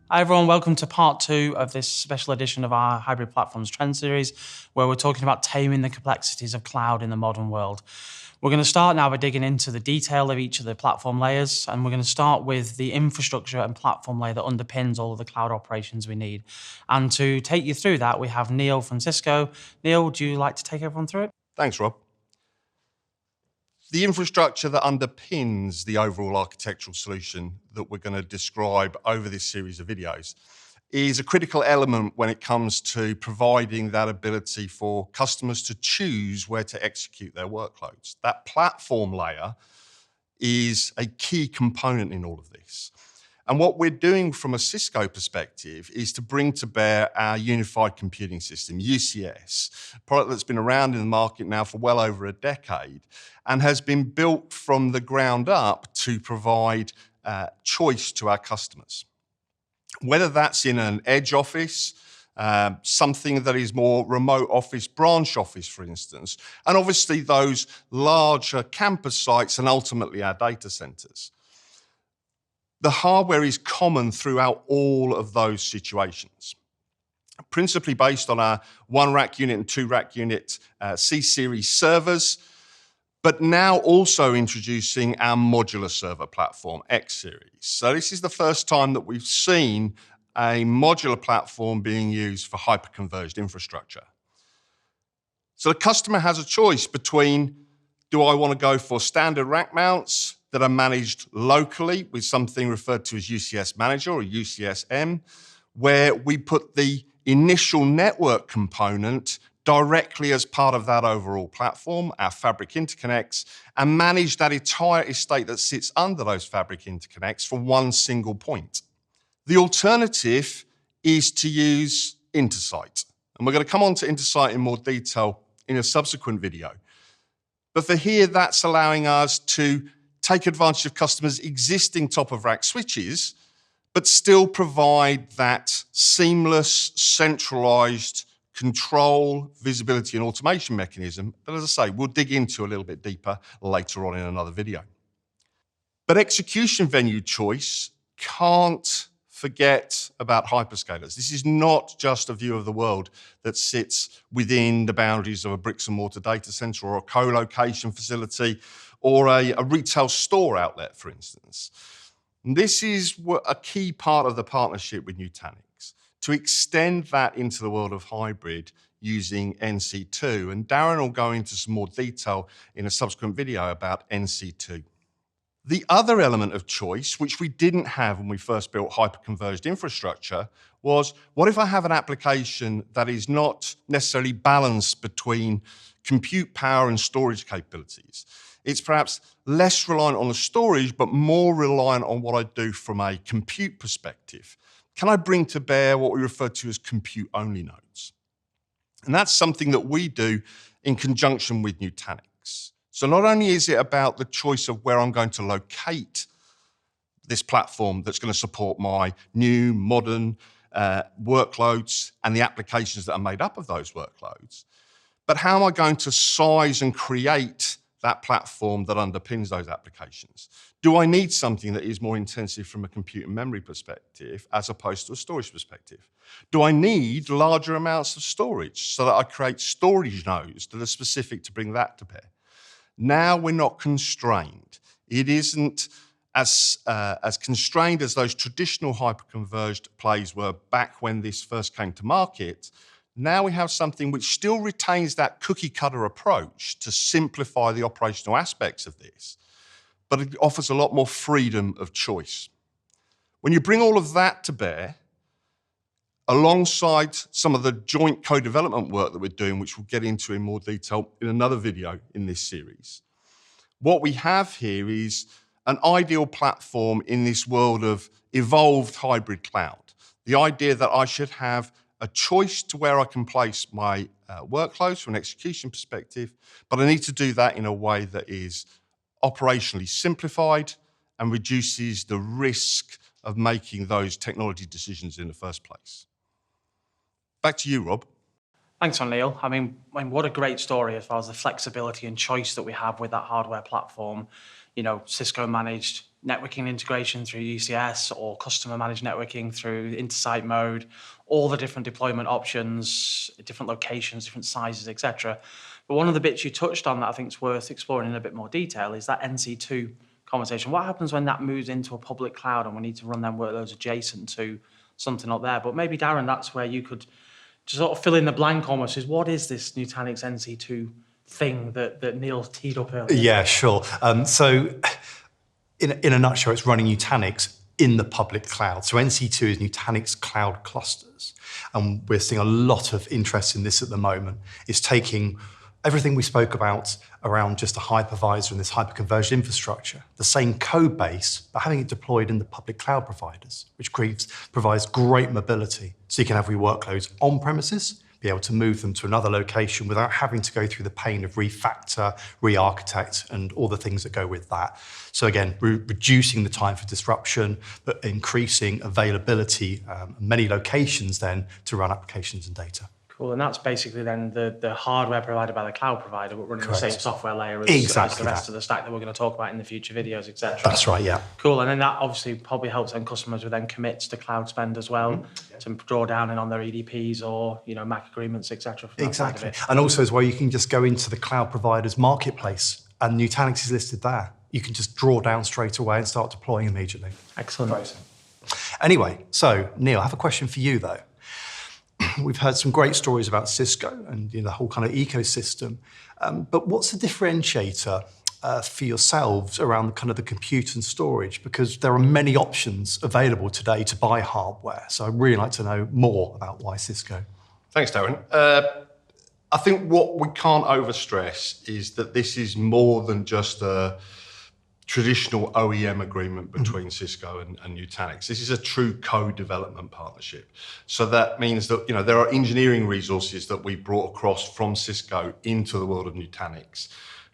Hi everyone, welcome to part 2 of this special edition of our Hybrid Platforms Trend Series, where we're talking about taming the complexities of cloud in the modern world. We're going to start now by digging into the detail of each of the platform layers, and we're going to start with the infrastructure and platform layer that underpins all of the cloud operations we need. And to take you through that, we have Neil from Cisco. Neil, would you like to take everyone through it? Thanks, Rob. The infrastructure that underpins the overall architectural solution that we're going to describe over this series of videos is a critical element when it comes to providing that ability for customers to choose where to execute their workloads. That platform layer is a key component in all of this. And what we're doing from a Cisco perspective is to bring to bear our unified computing system, UCS, a product that's been around in the market now for well over a decade and has been built from the ground up to provide choice to our customers. Whether that's in an edge office, something that is more remote office, branch office, for instance, and obviously those larger campus sites and ultimately our data centers. The hardware is common throughout all of those situations, principally based on our 1-rack unit and 2-rack unit C-series servers, but now also introducing our modular server platform, X-series. So this is the first time that we've seen a modular platform being used for hyper-converged infrastructure. So the customer has a choice between, do I want to go for standard rack mounts that are managed locally with something referred to as UCS Manager or UCSM, where we put the initial network component directly as part of that overall platform, our fabric interconnects, and manage that entire estate that sits under those fabric interconnects from one single point. The alternative is to use Intersight. And we're going to come on to Intersight in more detail in a subsequent video. But for here, that's allowing us to take advantage of customers' existing top-of-rack switches, but still provide that seamless, centralized control, visibility, and automation mechanism that, as I say, we'll dig into a little bit deeper later on in another video. But execution venue choice can't forget about hyperscalers. This is not just a view of the world that sits within the boundaries of a bricks and mortar data center or a co-location facility or a retail store outlet, for instance. And this is a key part of the partnership with Nutanix, to extend that into the world of hybrid using NC2. And Darren will go into some more detail in a subsequent video about NC2. The other element of choice, which we didn't have when we first built hyper-converged infrastructure, was what if I have an application that is not necessarily balanced between compute power and storage capabilities? It's perhaps less reliant on the storage, but more reliant on what I do from a compute perspective. Can I bring to bear what we refer to as compute-only nodes? And that's something that we do in conjunction with Nutanix. So not only is it about the choice of where I'm going to locate this platform that's going to support my new, modern workloads and the applications that are made up of those workloads, but how am I going to size and create that platform that underpins those applications? Do I need something that is more intensive from a compute and memory perspective as opposed to a storage perspective? Do I need larger amounts of storage so that I create storage nodes that are specific to bring that to bear? Now we're not constrained. It isn't as constrained as those traditional hyper-converged plays were back when this first came to market. Now we have something which still retains that cookie-cutter approach to simplify the operational aspects of this, but it offers a lot more freedom of choice. When you bring all of that to bear, alongside some of the joint co-development work that we're doing, which we'll get into in more detail in another video in this series, what we have here is an ideal platform in this world of evolved hybrid cloud. The idea that I should have a choice to where I can place my workloads from an execution perspective, but I need to do that in a way that is operationally simplified and reduces the risk of making those technology decisions in the first place. Back to you, Rob. Thanks, Neil. I mean, what a great story as far as the flexibility and choice that we have with that hardware platform. You know, Cisco managed networking integration through UCS or customer managed networking through Intersite mode, all the different deployment options, different locations, different sizes, etc. But one of the bits you touched on that I think is worth exploring in a bit more detail is that NC2 conversation. What happens when that moves into a public cloud and we need to run them workloads adjacent to something up there? But maybe, Darren, that's where you could to sort of fill in the blank almost is what is this Nutanix NC2 thing that Neil teed up earlier? Yeah, sure. So in a nutshell, it's running Nutanix in the public cloud. So NC2 is Nutanix Cloud Clusters. And we're seeing a lot of interest in this at the moment. It's taking everything we spoke about around just a hypervisor and this hyperconverged infrastructure, the same code base, but having it deployed in the public cloud providers, which provides great mobility. So you can have your workloads on premises, be able to move them to another location without having to go through the pain of refactor, re-architect, and all the things that go with that. So again, reducing the time for disruption, but increasing availability, many locations then to run applications and data. Cool, and that's basically then the hardware provided by the cloud provider, but running Correct. the same software layer as, Exactly as the rest of the stack that we're going to talk about in the future videos, etc. That's right, yeah. Cool, and then that obviously probably helps then customers with then commits to cloud spend as well, to draw down in on their EDPs or MAC agreements, etc. Exactly, and also as well, you can just go into the cloud provider's marketplace, and Nutanix is listed there. You can just draw down straight away and start deploying immediately. Excellent. Anyway, so Neil, I have a question for you though. We've heard some great stories about Cisco and the whole kind of ecosystem, but what's the differentiator for yourselves around kind of the compute and storage? Because there are many options available today to buy hardware. So I'd really like to know more about why Cisco. Thanks, Darren. I think what we can't overstress is that this is more than just a traditional OEM agreement between Cisco and Nutanix. This is a true co-development partnership. So that means that there are engineering resources that we brought across from Cisco into the world of Nutanix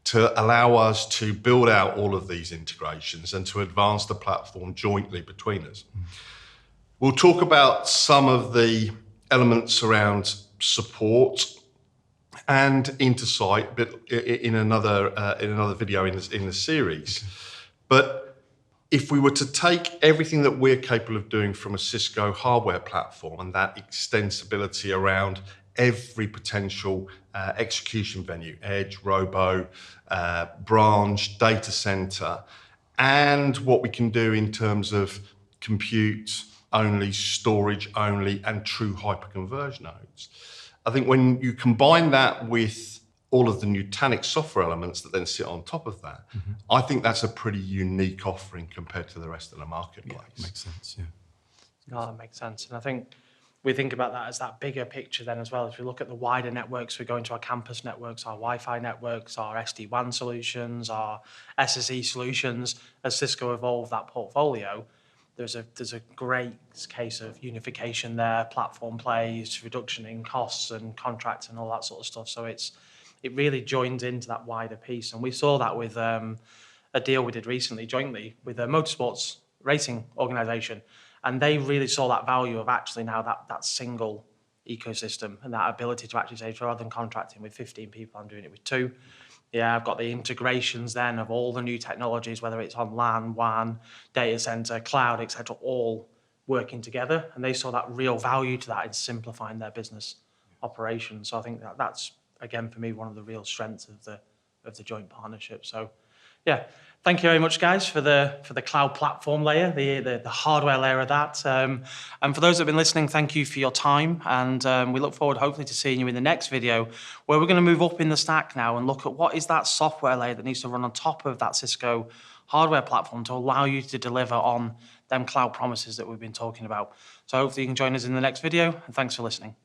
to allow us to build out all of these integrations and to advance the platform jointly between us. We'll talk about some of the elements around support and Intersite, but in another video in the series. But if we were to take everything that we're capable of doing from a Cisco hardware platform and that extensibility around every potential execution venue, edge, robo, branch, data center, and what we can do in terms of compute only, storage only, and true hyperconverged nodes, I think when you combine that with all of the Nutanix software elements that then sit on top of that, I think that's a pretty unique offering compared to the rest of the marketplace. Yeah, makes sense, yeah. No, that makes sense. And I think we think about that as that bigger picture then as well. If we look at the wider networks, we go into our campus networks, our Wi-Fi networks, our SD-WAN solutions, our SSE solutions. As Cisco evolved that portfolio, there's a great case of unification there, platform plays, reduction in costs and contracts and all that sort of stuff. So it really joins into that wider piece. And we saw that with a deal we did recently jointly with a motorsports racing organisation. And they really saw that value of actually now that single ecosystem and that ability to actually say, rather than contracting with 15 people, I'm doing it with 2. Yeah, I've got the integrations then of all the new technologies, whether it's on LAN, WAN, data center, cloud, etc., all working together. And they saw that real value to that in simplifying their business operations. So I think that's, again, for me, one of the real strengths of the joint partnership. So, yeah, thank you very much, guys, for the cloud platform layer, the hardware layer of that. And for those that have been listening, thank you for your time. And we look forward, hopefully, to seeing you in the next video, where we're going to move up in the stack now and look at what is that software layer that needs to run on top of that Cisco hardware platform to allow you to deliver on them cloud promises that we've been talking about. So hopefully you can join us in the next video, and thanks for listening.